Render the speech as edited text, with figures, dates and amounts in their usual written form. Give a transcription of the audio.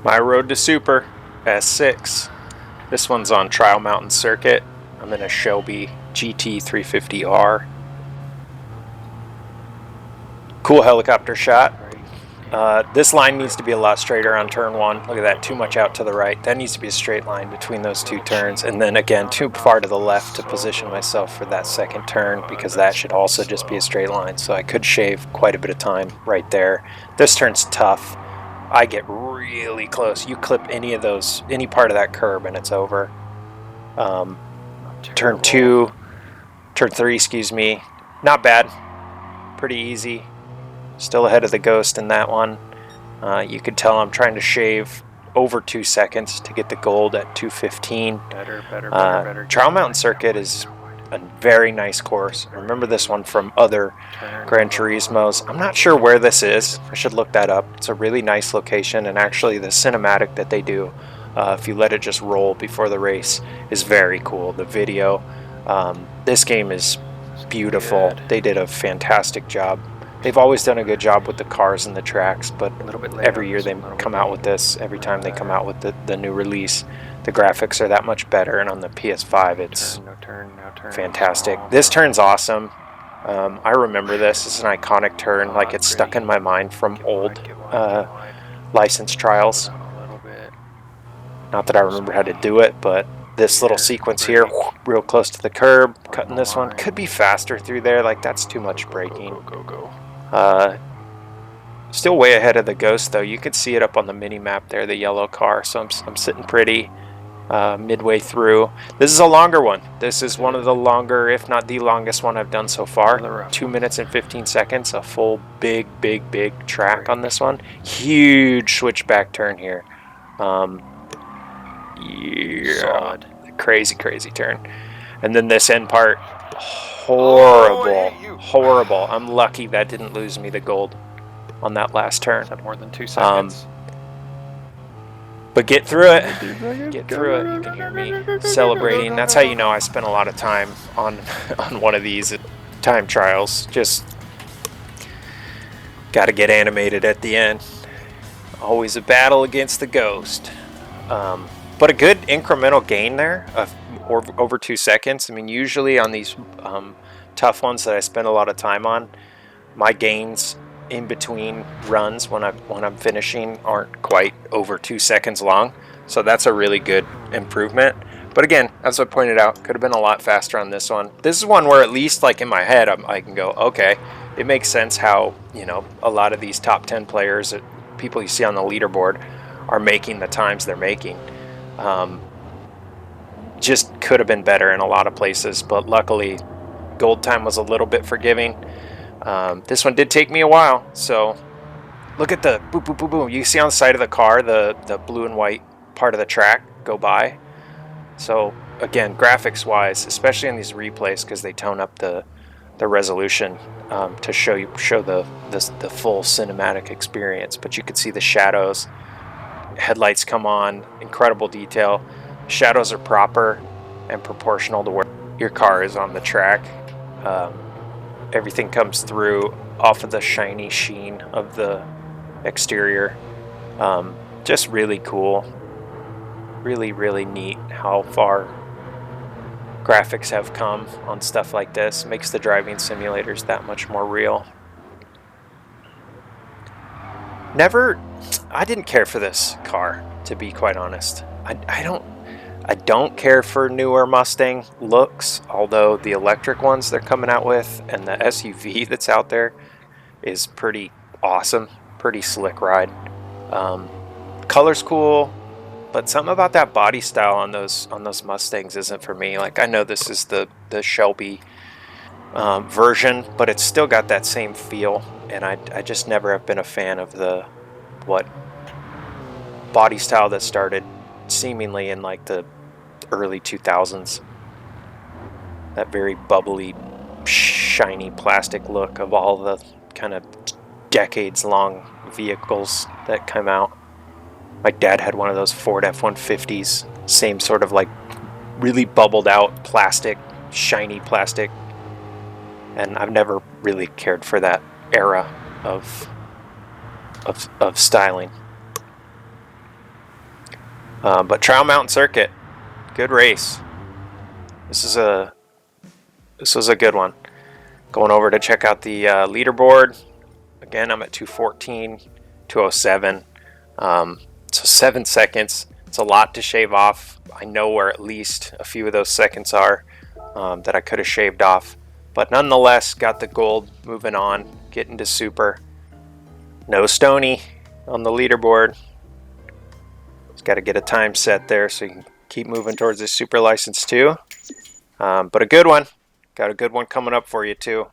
My Road to Super S6. This one's on Trial Mountain Circuit. I'm in a Shelby GT350R. Cool helicopter shot. This line needs to be a lot straighter on turn one. Look at that, too much out to the right. That needs to be a straight line between those two turns. And then again, too far to the left to position myself for that second turn, because that should also just be a straight line. So I could shave quite a bit of time right there. This turn's tough. I get really close. You clip any of those, any part of that curb, and it's over. Turn three, excuse me. Not bad. Pretty easy. Still ahead of the Ghost in that one. You could tell I'm trying to shave over 2 seconds to get the gold at 2:15. Better. Trial Mountain Circuit is a very nice course. I remember this one from other Gran Turismos. I'm not sure where this is. I should look that up. It's a really nice location, and actually the cinematic that they do, if you let it just roll before the race, is very cool. The video. This game is beautiful. They did a fantastic job. They've always done a good job with the cars and the tracks, but every year they come out with this. Every time they come out with the new release, the graphics are that much better, and on the PS5 it's fantastic. This turn's awesome. I remember this. It's an iconic turn. Like, it's stuck in my mind from old license trials. Not that I remember how to do it, but this little sequence here, real close to the curb, cutting this one. Could be faster through there. Like, that's too much braking. Still way ahead of the Ghost, though. You could see it up on the mini map there, the yellow car. So I'm sitting pretty midway through. This is a longer one. This is one of the longer, if not the longest one I've done so far. 2 minutes and 15 seconds. A full big track on this one. Huge switchback turn here. Yeah, crazy turn. And then this end part, horrible. I'm lucky that didn't lose me the gold on that last turn. More than 2 seconds. But get through it. Get through it. You can hear me celebrating. That's how you know I spent a lot of time on one of these time trials. Just got to get animated at the end. Always a battle against the Ghost. But a good incremental gain there of over 2 seconds. I mean, usually on these tough ones that I spend a lot of time on, my gains in between runs when I'm finishing aren't quite over 2 seconds long. So that's a really good improvement. But again, as I pointed out, could have been a lot faster on this one. This is one where at least, like, in my head, I can go, okay, it makes sense how, you know, a lot of these top 10 players, people you see on the leaderboard, are making the times they're making. Just could have been better in a lot of places, but luckily gold time was a little bit forgiving. This one did take me a while, so look at the boom, boom, boom, boom. You see on the side of the car the blue and white part of the track go by. So again, graphics wise, especially in these replays, because they tone up the resolution to show the full cinematic experience. But you could see the shadows, headlights come on, incredible detail. Shadows are proper and proportional to where your car is on the track. Everything comes through off of the shiny sheen of the exterior. Just really cool. Really neat how far graphics have come on stuff like this. Makes the driving simulators that much more real. I didn't care for this car, to be quite honest. I don't care for newer Mustang looks, although the electric ones they're coming out with and the SUV that's out there is pretty awesome, pretty slick ride. Color's cool, but something about that body style on those Mustangs isn't for me. Like, I know this is the Shelby version, but it's still got that same feel, and I just never have been a fan of the body style that started seemingly in like the early 2000s. That very bubbly, shiny plastic look of all the kind of decades-long vehicles that come out. My dad had one of those Ford F-150s, same sort of like really bubbled out plastic, shiny plastic, and I've never really cared for that era of styling. But Trial Mountain Circuit, good race. This was a good one. Going over to check out the leaderboard. Again, I'm at 214, 207. So 7 seconds. It's a lot to shave off. I know where at least a few of those seconds are that I could have shaved off. But nonetheless, got the gold, moving on, getting to super. No Stony on the leaderboard. Just got to get a time set there so you can keep moving towards the super license too. But a good one. Got a good one coming up for you too.